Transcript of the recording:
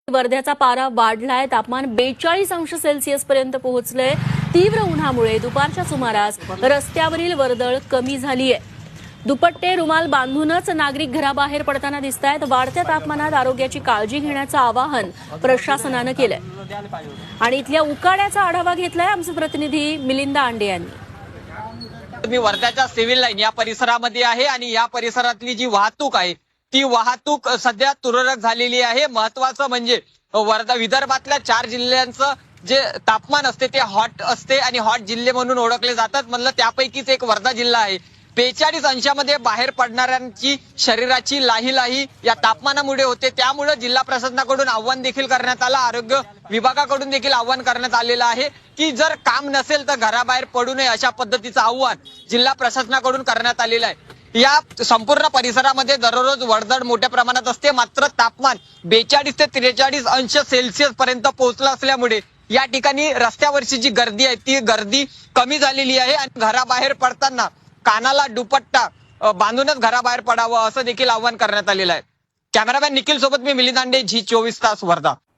वर्ध्याचा पारा वाढलाय। तापमान 42 अंश सेल्सिअस पर्यंत पोहोचलंय। तीव्र उन्हामुळे दुपारच्या सुमारास रस्त्यावरील वर्दळ कमी झाली आहे। दुपट्टे रुमाल बांधूनच नागरिक घराबाहेर पडताना दिसतायत। वाढत्या तापमानात आरोग्याची काळजी घेण्याचं आवाहन प्रशासनानं केलंय आणि इथल्या उकाड्याचा आढावा घेतलाय आमचे प्रतिनिधी मिलिंद आंडे यांनी। मी वर्ध्याच्या सिव्हिल लाईन या परिसरामध्ये आहे आणि या परिसरातली जी वाहतूक आहे ती वाहतूक सध्या तुरळक झालेली आहे। महत्वाचं म्हणजे वर्धा विदर्भातल्या 4 जिल्ह्यांचं जे तापमान असते ते हॉट असते आणि हॉट जिल्हे म्हणून ओळखले जातात। म्हणलं त्यापैकीच एक वर्धा जिल्हा आहे। 42 अंशामध्ये बाहेर पडणाऱ्यांची शरीराची लाही या तापमानामुळे होते। त्यामुळे जिल्हा प्रशासनाकडून आव्हान देखील करण्यात आलं, आरोग्य विभागाकडून देखील आव्हान करण्यात आलेलं आहे की जर काम नसेल तर घराबाहेर पडू नये, अशा पद्धतीचं आव्हान जिल्हा प्रशासनाकडून करण्यात आलेलं आहे। या संपूर्ण परिसरामध्ये दररोज वर्दळ मोठ्या प्रमाणात असते, मात्र तापमान 42 ते 43 अंश सेल्सिअस पर्यंत पोहोचलं असल्यामुळे या ठिकाणी रस्त्यावरची जी गर्दी आहे ती गर्दी कमी झालेली आहे आणि घराबाहेर पडताना कानाला दुपट्टा बांधूनच घराबाहेर पडावं असं देखील आवाहन करण्यात आलेलं आहे। कॅमेरामॅन निखिल सोबत मी मिलिंद आंडे, झी 24 तास वर्धा।